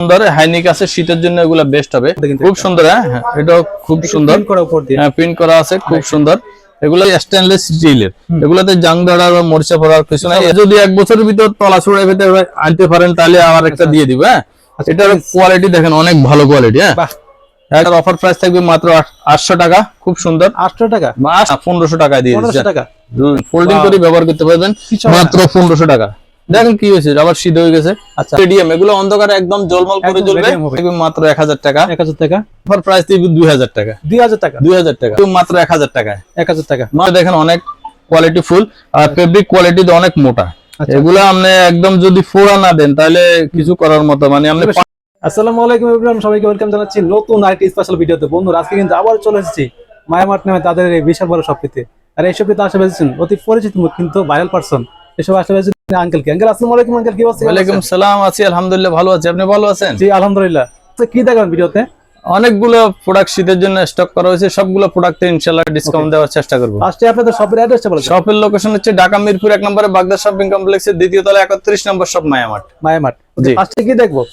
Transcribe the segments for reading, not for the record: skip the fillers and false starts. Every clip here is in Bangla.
সুন্দর হাইনিক আছে, শীতের জন্য এগুলা বেস্ট হবে। খুব সুন্দর, হ্যাঁ এটা খুব সুন্দর প্রিন্ট করা আছে, খুব সুন্দর। এগুলো স্টেনলেস স্টিলের, এগুলাতে জাং দাঁড়া বা মরিচা পড়ার কিছু নাই। যদি 1 বছরের ভিতর তলা ছড়াই ফেলতে আনতে পারেন তাহলে আমার একটা দিয়ে দিব। হ্যাঁ, এটার কোয়ালিটি দেখেন অনেক ভালো কোয়ালিটি। হ্যাঁ, এটার অফার প্রাইস থাকবে মাত্র 800 টাকা। খুব সুন্দর, 800 টাকা 1500 টাকায় দিয়ে দিচ্ছি। 1500 টাকা ফোল্ডিং করে ব্যবহার করতে পারবেন মাত্র 1500 টাকা। দেখেন কি হয়েছে, আবার শীত হয়ে গেছে। আচ্ছা, স্টেডিয়াম এগুলো অন্ধকারে একদম জলমল করে জ্বলবে, মাত্র 1000 টাকা। 1000 টাকা অফার প্রাইস দিবে 2000 টাকা। 2000 টাকা 2000 টাকা মাত্র 1000 টাকায়। 1000 টাকা মানে দেখেন অনেক কোয়ালিটি ফুল আর ফেব্রিক কোয়ালিটি অনেক মোটা। এগুলা আপনি একদম যদি ফোড়া না দেন তাহলে কিছু করার মতো মানে আপনি। আসসালামু আলাইকুম এভরিওয়ান, সবাইকে ওয়েলকাম জানাচ্ছি নতুন আরেকটি স্পেশাল ভিডিওতে। বন্ধুরা, আজকে কিন্তু আবার চলে এসেছি মায়ামার্ট নামে তাদের এই বিশাল বড় শপটিতে। আর এই শপটিতে আসে পেয়েছেন অতি পরিচিত মুখ কিন্তু ভাইরাল পারসন। এসব আসে পেয়েছেন আঙ্কেল কে। আঙ্কেল আসসালামু আলাইকুম। আঙ্কেল কি অবস্থা? ওয়ালাইকুম সালাম, আছি আলহামদুলিল্লাহ, ভালো আছি। আপনি ভালো আছেন? জি আলহামদুলিল্লাহ। তো কি দেখাবেন ভিডিওতে? অনেকগুলো প্রোডাক্ট শীতের জন্য স্টক করা হয়েছে, সবগুলো প্রোডাক্টে ইনশাআল্লাহ ডিসকাউন্ট দেওয়ার চেষ্টা করব। ফার্স্টে আপনাদের শপের অ্যাড্রেসটা বলুন। শপের লোকেশন হচ্ছে ঢাকা মিরপুর 1 নম্বরে বাগদাদ শপিং কমপ্লেক্সের দ্বিতীয় তলায় 31 নম্বর শপ মায়ামার্ট। মায়ামার্ট। জি, ফার্স্টে কি দেখবো?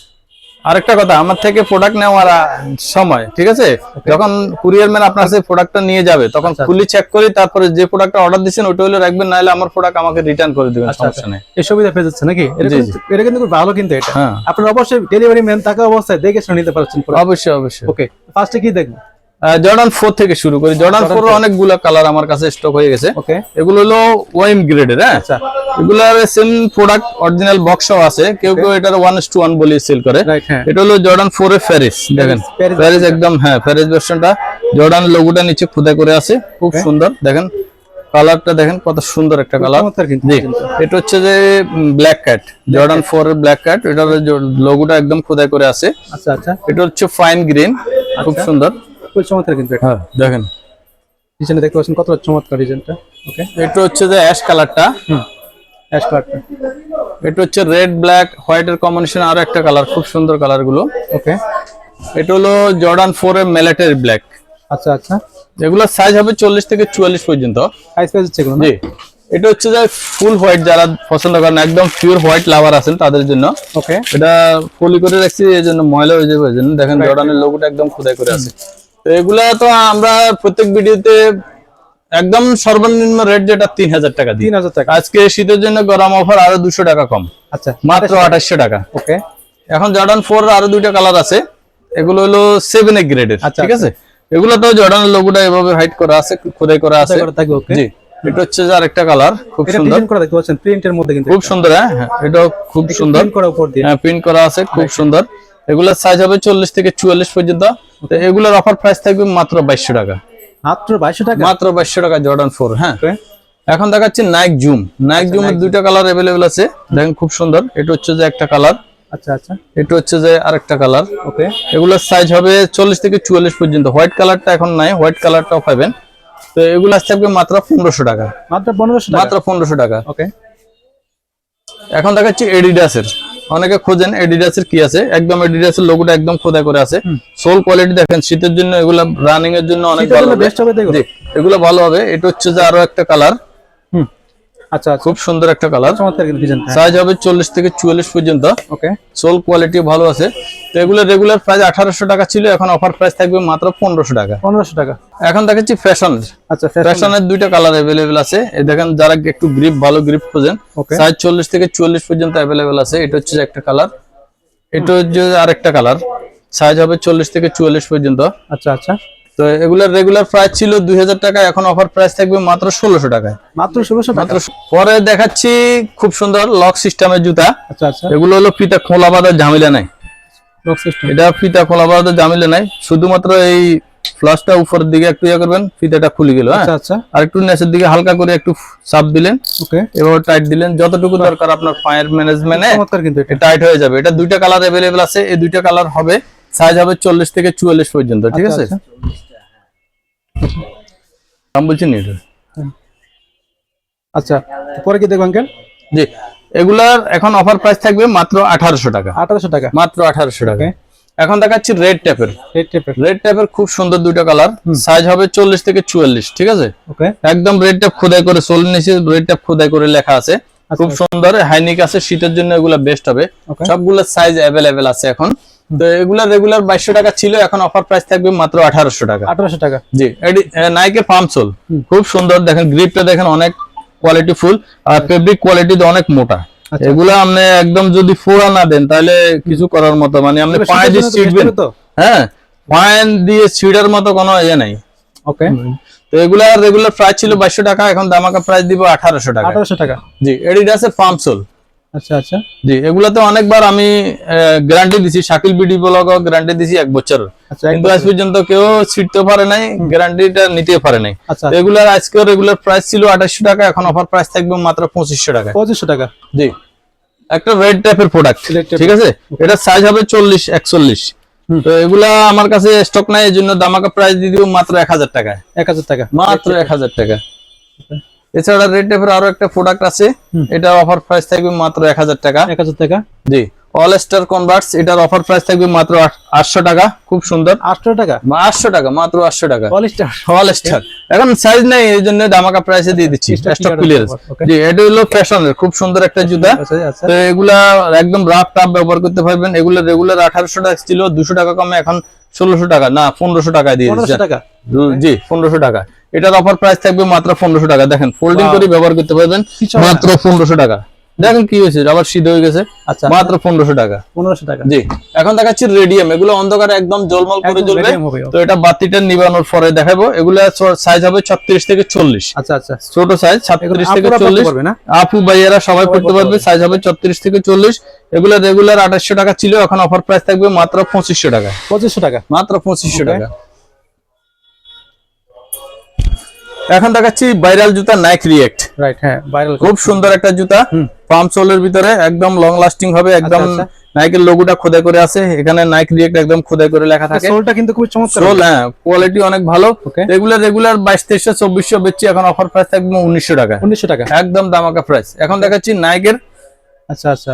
আরেকটা কথা, আমার থেকে প্রোডাক্ট নেওয়ার সময় ঠিক আছে, যখন কুরিয়ার ম্যান আপনার কাছে প্রোডাক্টটা নিয়ে যাবে তখন ফুলি চেক করি, তারপরে যে প্রোডাক্টটা অর্ডার দিবেন ওটা হলো রাখবেন, নাহলে আমার প্রোডাক্ট আমাকে রিটার্ন করে দিবেন, সমস্যা নেই। এই সুবিধা পেয়ে যাচ্ছে নাকি? এটা কিন্তু খুব ভালো কিন্তু এটা। হ্যাঁ, আপনারা অবশ্যই ডেলিভারি ম্যান থাকা অবস্থায় দেখে শুনে নিতে পারছেন। অবশ্যই অবশ্যই। ওকে, ফার্স্টে কি দেখবো? জর্ডান 4 থেকে শুরু করি। জর্ডান 4 এর অনেকগুলো কালার আমার কাছে স্টক হয়ে গেছে। ওকে, এগুলো হলো ওএম গ্রেডের। হ্যাঁ, আচ্ছা, এগুলার সেম প্রোডাক্ট অরিজিনাল বক্সও আছে, কেউ কেউ এটার 1:1 বলে সেল করে। এটা হলো জর্ডান 4 এর ফেরিস। দেখেন ফেরিস একদম, হ্যাঁ ফেরিস ভার্সনটা। জর্ডান লোগোটা নিচে খোদাই করে আছে, খুব সুন্দর। দেখেন কালারটা দেখেন কত সুন্দর একটা কালার। জি, এটা হচ্ছে যে ব্ল্যাক ক্যাট, জর্ডান 4 এর ব্ল্যাক ক্যাট। এটার লোগোটা একদম খোদাই করে আছে। আচ্ছা আচ্ছা, এটা হচ্ছে ফাইন গ্রিন, খুব সুন্দর। চমৎকার কিন্তু এটা। হ্যাঁ দেখেন ডিজাইনটা দেখতে পাচ্ছেন কত চমৎকার ডিজাইনটা। ওকে, এটা হচ্ছে যে অ্যাশ কালারটা। অ্যাশ কালারটা। এটা হচ্ছে রেড ব্ল্যাক হোয়াইট এর কম্বিনেশন, আরো একটা কালার, খুব সুন্দর কালার গুলো। ওকে, এটা হলো জর্ডান 4 এর মেলেটের ব্ল্যাক। আচ্ছা আচ্ছা, এগুলো সাইজ হবে 40 থেকে 44 পর্যন্ত সাইজ পেয়ে যাচ্ছে এগুলো। জি, এটা হচ্ছে যে ফুল হোয়াইট, যারা পছন্দ করেন একদম পিওর হোয়াইট লাভার আছেন তাদের জন্য। ওকে, এটা ফলি করে রাখছি এই জন্য ময়লা হয়ে যাবে, এজন্য দেখেন জর্ডানের লোগোটা একদম খোদাই করে আছে। তো এগুলা তো আমরা প্রত্যেক ভিডিওতে একদম সর্বনিম্ন রেট যেটা 3000 টাকা দিই। 3000 টাকা। আজকে শীতের জন্য গরম অফার আরো 200 টাকা কম, আচ্ছা মাত্র 2800 টাকা। ওকে, এখন জর্ডান 4 এর আরো দুইটা কালার আছে, এগুলো হলো 7A গ্রেডের। ঠিক আছে, এগুলো তো জর্ডানের লোগোটা এভাবে হাইড করা আছে, খোদাই করা আছে। জি, এটা হচ্ছে যে আরেকটা কালার, খুব সুন্দর। ডিজাইন করা দেখতে পাচ্ছেন প্রিন্টের মধ্যে কিন্তু খুব সুন্দর। হ্যাঁ, এটা খুব সুন্দর প্রিন্ট করা উপর দিয়ে। হ্যাঁ, প্রিন্ট করা আছে, খুব সুন্দর। এগুলোর সাইজ হবে 40 থেকে 44 পর্যন্ত। তো এগুলোর অফার প্রাইস থাকবে মাত্র 2200 টাকা। মাত্র 2200 টাকা? মাত্র 2200 টাকা জর্ডান 4। হ্যাঁ, এখন দেখাচ্ছি নাইক জুম। নাইক জুমের দুইটা কালার अवेलेबल আছে, দেখেন খুব সুন্দর। এটা হচ্ছে যে একটা কালার। আচ্ছা আচ্ছা, এটা হচ্ছে যে আরেকটা কালার। ওকে, এগুলোর সাইজ হবে 40 থেকে 44 পর্যন্ত। হোয়াইট কালারটা এখন নাই, হোয়াইট কালারটাও পাবেন। তো এগুলো থাকবে মাত্র 1500 টাকা। মাত্র 1500 টাকা? মাত্র 1500 টাকা। ওকে, এখন দেখাচ্ছি এডিডাসের। অনেকে খোঁজেন এডিডাসের কি আছে, একদম এডিডাসের লোগোটা একদম খোদাই করে আছে। সোল কোয়ালিটি দেখেন, শীতের জন্য এগুলা রানিং এর জন্য অনেক ভালো হবে। বেস্ট হবে এগুলো। এগুলো ভালো হবে। এটা হচ্ছে যে আরো একটা কালার। আচ্ছা আচ্ছা, খুব সুন্দর একটা কালার। চমৎকার কিন্তু ডিজাইনটা। সাইজ হবে 40 থেকে 44 পর্যন্ত। ওকে, সোল কোয়ালিটি ভালো আছে। তো এগুলো রেগুলার প্রাইস 1800 টাকা ছিল, এখন অফার প্রাইস থাকবে মাত্র 1500 টাকা। 1500 টাকা। এখন দেখাচ্ছি ফ্যাশনের। আচ্ছা, ফ্যাশনের দুইটা কালার अवेलेबल আছে। এই দেখেন, যারা একটু গ্রিপ ভালো গ্রিপ খোঁজেন, সাইজ 40 থেকে 44 পর্যন্ত अवेलेबल আছে। এটা হচ্ছে একটা কালার, এটা হচ্ছে আরেকটা কালার। সাইজ হবে 40 থেকে 44 পর্যন্ত। আচ্ছা আচ্ছা, তো এগুলোর রেগুলার প্রাইস ছিল 2000 টাকা, এখন অফার প্রাইস থাকবে মাত্র 1600 টাকায়। মাত্র 1600 টাকা। পরে দেখাচ্ছি খুব সুন্দর লক সিস্টেমের জুতা। আচ্ছা আচ্ছা, এগুলো হলো ফিতা খোলা বাঁধার ঝামেলা নাই। লক সিস্টেম, এটা ফিতা খোলা বাঁধার ঝামেলা নাই, শুধুমাত্র এই ফ্লাশটা উপরের দিকে একটু ইয়া করবেন, ফিতাটা খুলে গেল। আচ্ছা আচ্ছা, আর একটু নিচের দিকে হালকা করে একটু চাপ দিলেন, ওকে, এভাবে টাইট দিলেন, যতটুকু দরকার আপনার পায়ের ম্যানেজমেন্টে চমৎকার কিন্তু এটা টাইট হয়ে যাবে। এটা দুইটা কালার अवेलेबल আছে, এই দুইটা কালার হবে। সাইজ হবে 40 থেকে 44 পর্যন্ত। ঠিক আছে, দাম বলছেন এটা। আচ্ছা, পরে কি দেখব আঙ্কেল? জি, এগুলার এখন অফার প্রাইস থাকবে মাত্র 1800 টাকা। 1800 টাকা, মাত্র 1800 টাকা। এখন দেখাচ্ছি রেড ট্যাপের। রেড ট্যাপের খুব সুন্দর দুইটা কালার। সাইজ হবে 40 থেকে 44। ঠিক আছে, ওকে, একদম রেড ট্যাপ খোদাই করে, সোলের নিচে রেড ট্যাপ খোদাই করে লেখা আছে, খুব সুন্দর। হাইনিক আছে, শীতের জন্য এগুলা বেস্ট হবে। সবগুলো সাইজ अवेलेबल আছে এখন। তো এগুলা রেগুলার 2200 টাকা ছিল, এখন অফার প্রাইস থাকবে মাত্র 1800 টাকা। 1800 টাকা। জি, এটি নাইকের পাম সোল, খুব সুন্দর, দেখেন গ্রিপটা দেখেন অনেক কোয়ালিটি ফুল, আর ফেব্রিক কোয়ালিটি অনেক মোটা। এগুলা আপনি একদম যদি ফোড়া না দেন তাহলে কিছু করার মতো, মানে আপনি পায়ে দিয়ে ছিড়বেন, হ্যাঁ পায়ে দিয়ে ছিড়ার মতো কোনো ইয়ে নাই। ওকে, তো এগুলা রেগুলার প্রাইস ছিল 2200 টাকা, এখন দামাকা প্রাইস দিব 1800 টাকা। 1800 টাকা। জি, এডিডাসের পাম সোল। আচ্ছা আচ্ছা। জি, এগুলাতে অনেকবার আমি গ্যারান্টি দিছি, শাকিল বিডি ব্লগও গ্যারান্টি দিছি 1 বছর, কিন্তু আজ পর্যন্ত কেউ ছিড়তে পারে নাই, গ্যারান্টিটা নিতে পারে নাই। রেগুলার আজকে রেগুলার প্রাইস ছিল 2800 টাকা, এখন অফার প্রাইস থাকবে মাত্র 2500 টাকা। 2500 টাকা। জি, একটা রেড টাইপের প্রোডাক্ট, ঠিক আছে, এটা সাইজ হবে 40 41। তো এগুলা আমার কাছে স্টক নাই, এজন্য দামাকা প্রাইস দিয়ে দিব মাত্র 1000 টাকা। 1000 টাকা, মাত্র 1000 টাকা। এছাড়া রেড টাইপের আরো একটা প্রোডাক্ট আছে, এটা অফার প্রাইস থাকবে মাত্র 1000 টাকা। 1000 টাকা। জি, অল স্টার কনভার্টস, এটার অফার প্রাইস থাকবে মাত্র 800 টাকা। খুব সুন্দর, 800 টাকা। 800 টাকা, মাত্র 800 টাকা। অল স্টার, অল স্টার এখন সাইজ নাই, এইজন্য দামাকা প্রাইসে দিয়ে দিচ্ছি, স্টক ক্লিয়ারেন্স। জি, এটা হলো ফ্যাশনের খুব সুন্দর একটা জুতা। তো এগুলা একদম রাফ টাফ ব্যবহার করতে পারবেন। এগুলা রেগুলার 1800 টাকা ছিল, 200 টাকা কমে এখন 1600 টাকা, না 1500 টাকা দিয়ে দিচ্ছি। 1500 টাকা। জি, 1500 টাকা। এটার অফার প্রাইস থাকবে মাত্র 1500 টাকা। দেখেন ফোল্ডিং করে ব্যবহার করতে পারবেন, মাত্র 1500 টাকা। দেখেন কি হয়েছে, আবার সিধে হয়ে গেছে। আচ্ছা, মাত্র 1500 টাকা। 1500 টাকা। জি, এখন দেখাচ্ছি রেডিয়াম, এগুলো অন্ধকারে একদম জলমল করে জ্বলবে। তো এটা বাতিটা নিবানোর পরে দেখাবো। এগুলো সাইজ হবে 36 থেকে 40। আচ্ছা আচ্ছা, ছোট সাইজ 36 থেকে 40, আপু ভাইয়েরা সবাই পড়তে পারবে। সাইজ হবে 36 থেকে 40। এগুলো রেগুলার 2800 টাকা ছিল, এখন অফার প্রাইস থাকবে মাত্র 2500 টাকা। 2500 টাকা, মাত্র 2500 টাকা। এখন দেখাচ্ছি ভাইরাল জুতা নাইক রিয়েক্ট। রাইট, হ্যাঁ ভাইরাল, খুব সুন্দর একটা জুতা, পাম সোলের ভিতরে একদম লং লাস্টিং হবে, একদম নাইকের লোগোটা খোদাই করে আছে, এখানে নাইক রিয়েক্ট একদম খোদাই করে লেখা থাকে। সোলটা কিন্তু খুব চমৎকার, সোল, হ্যাঁ কোয়ালিটি অনেক ভালো। রেগুলার 2200 2400 বেচছি, এখন অফার প্রাইস থাকবে 1900 টাকা। 1900 টাকা, একদম দামাকা প্রাইস। এখন দেখাচ্ছি নাইকের, আচ্ছা আচ্ছা,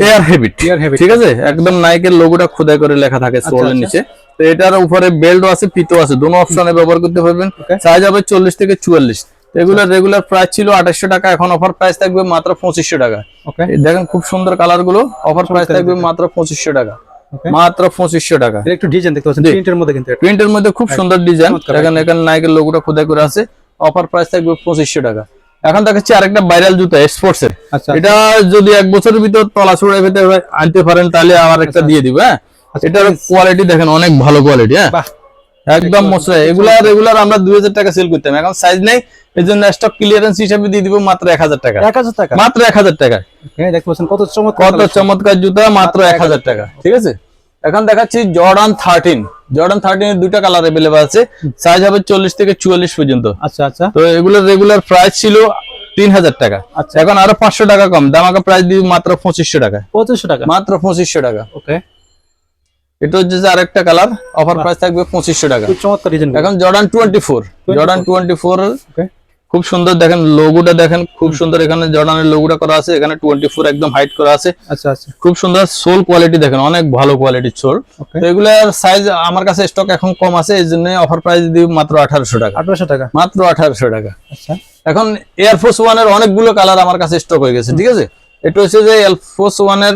এয়ার হেবিট, ঠিক আছে, একদম নাইকের লোগোটা খোদাই করে লেখা থাকে সোলের নিচে। তো এটার উপরে বেল্টও আছে, ফিতও আছে, দুটো অপশনে ব্যবহার করতে পারবেন। সাইজ হবে 40 থেকে 44। এগুলোর রেগুলার প্রাইস ছিল 2800 টাকা, এখন অফার প্রাইস থাকবে মাত্র 2500 টাকা। দেখেন খুব সুন্দর কালার গুলো, অফার প্রাইস থাকবে মাত্র 2500 টাকা, মাত্র 2500 টাকা। একটু ডিজাইন দেখতে পাচ্ছেন, প্রিন্টের মধ্যে, কিন্তু প্রিন্টের মধ্যে খুব সুন্দর ডিজাইন। দেখেন এখানে নাইকের লোগোটা খোদাই করে আছে, অফার প্রাইস থাকবে 2500 টাকা। এখন দেখাচ্ছি আরেকটা ভাইরাল জুতা স্পোর্টস এর। এটা যদি 1 বছরের ভিতর তলা ছড়াই পেতে আনতে পারেন তাহলে আমার একটা দিয়ে দিব। হ্যাঁ, এটার কোয়ালিটি দেখেন অনেক ভালো কোয়ালিটি, হ্যাঁ একদম মসৃণ। এগুলা রেগুলার আমরা 2000 টাকা সেল করতাম, এখন সাইজ নেই, এজন্য স্টক ক্লিয়ারেন্স হিসেবে দিয়ে দিব মাত্র 1000 টাকা। 1000 টাকা, মাত্র 1000 টাকা। দেখতে পাচ্ছেন কত চমৎকার, কত চমৎকার জুতা, মাত্র 1000 টাকা। ঠিক আছে, এখন দেখাচ্ছি জর্ডান 13। জর্ডান 13 এর দুইটা কালার अवेलेबल আছে, সাইজ হবে 40 থেকে 44 পর্যন্ত। আচ্ছা আচ্ছা। তো এগুলোর রেগুলার প্রাইস ছিল 3000 টাকা, এখন আরো 500 টাকা কম, দামাকা প্রাইস দিব মাত্র 2500 টাকা। 2500 টাকা, মাত্র 2500 টাকা। ওকে, এটা হচ্ছে আরেকটা কালার, অফার প্রাইস থাকবে 2500 টাকা। চমৎকার ডিজাইন। এখন জর্ডান 24, জর্ডান 24 খুব সুন্দর, দেখেন লোগোটা দেখেন খুব সুন্দর, এখানে জর্ডানের লোগোটা করা আছে, এখানে 24 একদম হাইট করা আছে। আচ্ছা আচ্ছা, খুব সুন্দর সোল কোয়ালিটি দেখেন, অনেক ভালো কোয়ালিটির সোল। তো এগুলার সাইজ আমার কাছে স্টক এখন কম আছে, এইজন্য অফার প্রাইস দিব মাত্র 1800 টাকা। 1800 টাকা, মাত্র 1800 টাকা। আচ্ছা, এখন এয়ারফোর্স 1 এর অনেকগুলো কালার আমার কাছে স্টক হয়ে গেছে। ঠিক আছে, এটা হচ্ছে যে এয়ারফোর্স 1 এর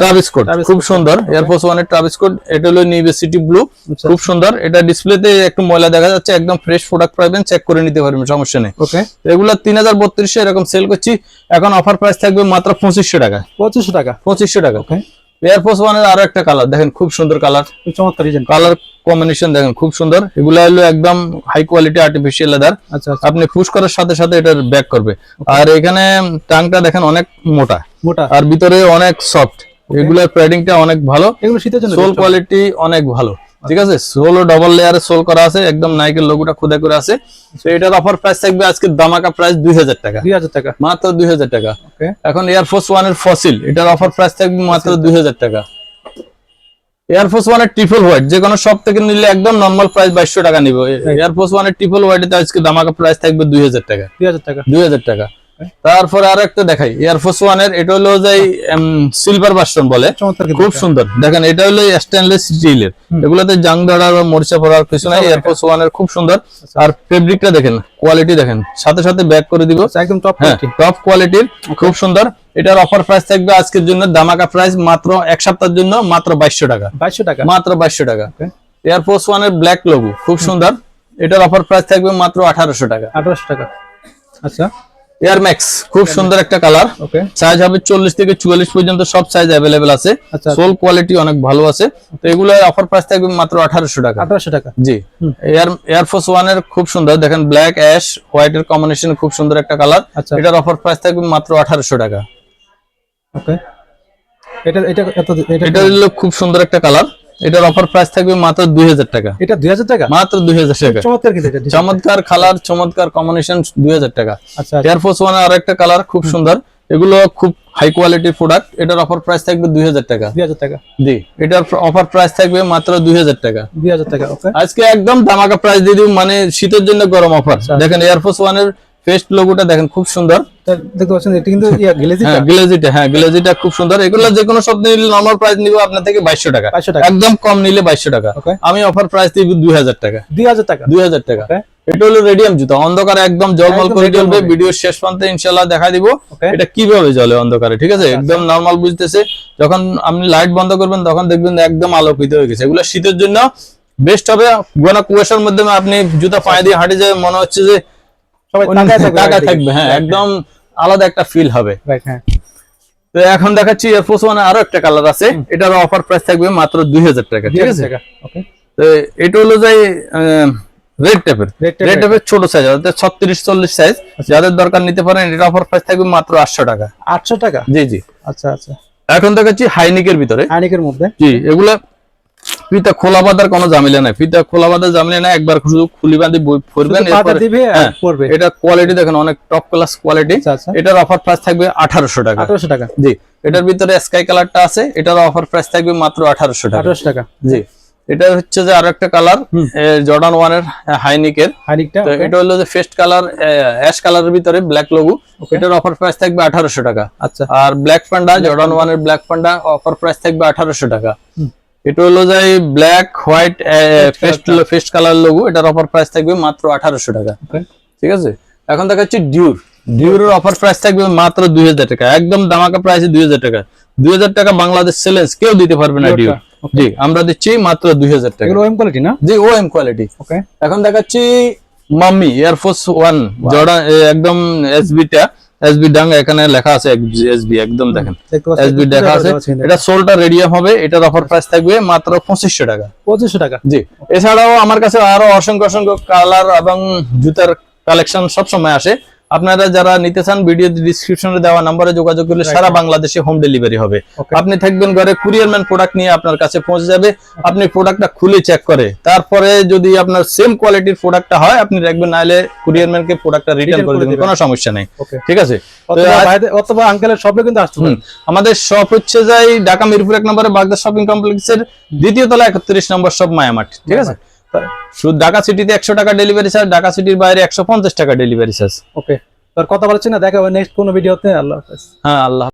ট্রাভিস কোড, খুব সুন্দর এয়ারফোর্স 1 এর ট্রাভিস কোড। এটা হলো ইউনিভার্সিটি ব্লু, খুব সুন্দর। এটা ডিসপ্লেতে একটু ময়লা দেখা যাচ্ছে, একদম ফ্রেশ প্রোডাক্ট পাবেন, চেক করে নিতে পারবেন, সমস্যা নেই। ওকে, এগুলা 3032 এরকম সেল করছি, এখন অফার প্রাইস থাকবে মাত্র 2500 টাকা। 2500 টাকা, 2500 টাকা। ওকে, এয়ারফোর্স 1 এর আরো একটা কালার দেখেন, খুব সুন্দর কালার, চমৎকার ডিজাইন, কালার কম্বিনেশন দেখেন খুব সুন্দর। এগুলা হলো একদম হাই কোয়ালিটি আর্টিফিশিয়াল লেদার। আচ্ছা, আপনি পুশ করার সাথে সাথে এটা ব্যাক করবে। আর এখানে টাংটা দেখেন অনেক মোটা মোটা, আর ভিতরে অনেক সফট। এগুলার প্যাডিংটা অনেক ভালো, এগুলো শীতের জন্য সোল কোয়ালিটি অনেক ভালো। ঠিক আছে, সোল ও ডাবল লেয়ারে সোল করা আছে, একদম নাইকের লোগোটা খোদাই করে আছে। তো এটার অফার প্রাইস থাকবে আজকে দামাকা প্রাইস 2000 টাকা। 2000 টাকা, মাত্র 2000 টাকা। এখন এয়ারফোর্স 1 এর ফসিল, এটার অফার প্রাইস থাকবে মাত্র 2000 টাকা। এয়ারফোর্স 1 এর ট্রিপল হোয়াইট যে কোনো শপ থেকে নিলে একদম নরমাল প্রাইস 2200 টাকা নিব। এয়ারফোর্স 1 এর ট্রিপল হোয়াইট এর আজকে দামাকা প্রাইস থাকবে 2000 টাকা। 2000 টাকা, 2000 টাকা। তারপরে আর একটা দেখাই এয়ারফোর্স 1 এর, এটা হলো যে সিলভার ভার্সন বলে, খুব সুন্দর। দেখেন এটা হলো স্টেনলেস স্টিলের, এগুলোতে জাং দাঁড়া বা মরিচা পড়ার কিছু নাই। এয়ারফোর্স 1 এর খুব সুন্দর, আর ফেব্রিকটা দেখেন, কোয়ালিটি দেখেন, সাথে সাথে ব্যাক করে দিব, একদম টপ কোয়ালিটির, খুব সুন্দর। এটার অফার প্রাইস থাকবে আজকের জন্য ধামাকা প্রাইস মাত্র এক সপ্তাহের জন্য মাত্র 2200 টাকা। 2200 টাকা, মাত্র 2200 টাকা। এয়ারফোর্স ওয়ান এর ব্ল্যাক লোগো খুব সুন্দর, এটার অফার প্রাইস থাকবে মাত্র 1800 টাকা। 1800 টাকা। আচ্ছা, এয়ার ম্যাক্স খুব সুন্দর একটা কালার, ওকে। সাইজ হবে 40 থেকে 44 পর্যন্ত, সব সাইজ अवेलेबल আছে। আচ্ছা, সোল কোয়ালিটি অনেক ভালো আছে। তো এগুলো অফার প্রাইস থাকবে মাত্র 1800 টাকা। 1800 টাকা, জি। এয়ারফোর্স ওয়ান এর খুব সুন্দর, দেখেন ব্ল্যাক অ্যাশ হোয়াইট এর কম্বিনেশন, খুব সুন্দর একটা কালার। আচ্ছা, এটার অফার প্রাইস থাকবে মাত্র 1800 টাকা। ওকে। এটা এটা এটা হলো খুব সুন্দর একটা কালার, এটার অফার প্রাইস থাকবে মাত্র 2000 টাকা। এটা 2000 টাকা, মাত্র 2000 টাকা। চমৎকার কিন্তু এটা, চমৎকার কালার, চমৎকার কম্বিনেশন, 2000 টাকা। আচ্ছা, এয়ারফোর্স ওয়ান এর আরেকটা কালার খুব সুন্দর, এগুলো খুব হাই কোয়ালিটির প্রোডাক্ট। এটার অফার প্রাইস থাকবে 2000 টাকা। 2000 টাকা, জি। এটার অফার প্রাইস থাকবে মাত্র 2000 টাকা। 2000 টাকা, ওকে। আজকে একদম ধামাকা প্রাইস দিয়ে দিব, মানে শীতের জন্য গরম অফার। দেখেন এয়ারফোর্স ওয়ান এর ফেস্ট লোগোটা দেখেন খুব সুন্দর, দেখতে পাচ্ছেন এটা কিন্তু গ্লেজিটা, গ্লেজিটা, হ্যাঁ গ্লেজিটা খুব সুন্দর। এগুলো যে কোনো সব নিলে নরমাল প্রাইস নিব আপনার থেকে 2200 টাকা। 2200 টাকা, একদম কম নিলে 2200 টাকা। আমি অফার প্রাইস দিব 2000 টাকা। 2000 টাকা, 2000 টাকা। এটা হলো রেডিয়াম জুতা, অন্ধকারে একদম জলমল করে জ্বলবে। ভিডিও শেষ পর্যন্ত ইনশাআল্লাহ দেখা দিব এটা কিভাবে জ্বলে অন্ধকারে, ঠিক আছে? একদম নরমাল বুঝতেছে। যখন আপনি লাইট বন্ধ করবেন তখন দেখবেন একদম আলোকিত হয়ে গেছে। এগুলো শীতের জন্য বেস্ট হবে। ঘন কুয়াশার মধ্যে আপনি জুতা পায়ে দিয়ে হাঁটে যায়, মনে হচ্ছে যে সবাই টাকা থাকবে। হ্যাঁ, একদম আলাদা একটা ফিল হবে। রাইট, হ্যাঁ। তো এখন দেখাচ্ছি এয়ারফোর্স ওয়ান আরো একটা কালার আছে, এটার অফার প্রাইস থাকবে মাত্র 2000 টাকা, ঠিক আছে? ওকে। তো এটা হলো যে রেড টেপের ছোট সাইজ, অর্থাৎ 36-40 সাইজ, যাদের দরকার নিতে পারেন। এটা অফার প্রাইস থাকবে মাত্র 800 টাকা। 800 টাকা, জি জি। আচ্ছা আচ্ছা। এখন দেখাচ্ছি হাইনিকের ভিতরে, হাইনিকের মধ্যে, জি। এগুলা ফিতা খোলা বাঁধার কোনো ঝামেলা নাই, ফিতা খোলা বাঁধার ঝামেলা নাই, একবার শুধু খুলি বাঁধি পরবেন, পরবে। এটা কোয়ালিটি দেখেন অনেক টপ ক্লাস কোয়ালিটি। এটার অফার প্রাইস থাকবে 1800 টাকা। 1800 টাকা, জি। এটার ভিতরে স্কাই কালারটা আছে, এটার অফার প্রাইস থাকবে মাত্র 1800 টাকা। 1800 টাকা, জি। এটা হচ্ছে যে আরো একটা কালার, জর্ডান ওয়ান এর হাইনিকের। হাইনিকটা, এটা হলো যে ফেস্ট কালার, অ্যাশ কালারের ভিতরে ব্ল্যাক লোগো। এটার অফার প্রাইস থাকবে 1800 টাকা। আচ্ছা। আর ব্ল্যাক পান্ডা, জর্ডান ওয়ান এর ব্ল্যাক পান্ডা, অফার প্রাইস থাকবে 1800 টাকা। এটা হলো যে black white fest colour logo, এটার অফার প্রাইস থাকবে মাত্র 1800 টাকা, ঠিক আছে? এখন দেখাচ্ছি ডিউরের অফার প্রাইস থাকবে মাত্র 2000 টাকা। একদম ধামাকা প্রাইসে 2000 টাকা। 2000 টাকা বাংলাদেশ চ্যালেঞ্জ, কেউ দিতে পারবে না ডিউর। জি, আমরা দিচ্ছি মাত্র 2000 টাকা। ওএম কোয়ালিটি না? জি, ওএম কোয়ালিটি। ওকে। এখন দেখাচ্ছি মাম্মি এয়ারফোর্স ওয়ান জর্ডান, একদম এসবি ডাং, এখানে লেখা আছে এসবি, একদম দেখেন এসবি লেখা আছে। এটা সোলটা রেডিয়াম হবে। এটার অফার প্রাইস থাকবে মাত্র 2500 টাকা। 2500 টাকা, জি। এছাড়াও আমার কাছে আরো অসংখ্য অসংখ্য কালার এবং জুতার কালেকশন সব সময় আসে। আপনারা যারা নিতে চান ভিডিও ডেসক্রিপশনে দেওয়া নম্বরে যোগাযোগ করলে সারা বাংলাদেশে হোম ডেলিভারি হবে। আপনি থাকবেন ঘরে, কুরিয়ারম্যান প্রোডাক্ট নিয়ে আপনার কাছে পৌঁছে যাবে। আপনি প্রোডাক্টটা খুলে চেক করে তারপরে যদি আপনার সেম কোয়ালিটির প্রোডাক্টটা হয় আপনি রাখবেন, নাহলে কুরিয়ারম্যানকে প্রোডাক্টটা রিটার্ন করে দিবেন, কোনো সমস্যা নেই, ঠিক আছে? অথবা আঙ্কেলের শপে কিন্তু আসতে পারেন। আমাদের শপ হচ্ছে যাই ঢাকা মিরপুর 1 নম্বরে বাগদা শপিং কমপ্লেক্সের 2য় তলা 31 নম্বর শপ মায়ামার্ট, ঠিক আছে? শুধু ঢাকা সিটিতে 100 টাকা ডেলিভারি চার্জ, ঢাকা সিটির বাইরে 150 টাকা ডেলিভারি চার্জ। ওকে, তোর কথা বলছি না, দেখা হবে নেক্সট কোনো ভিডিওতে। আল্লাহ হাফেজ। হ্যাঁ, আল্লাহ।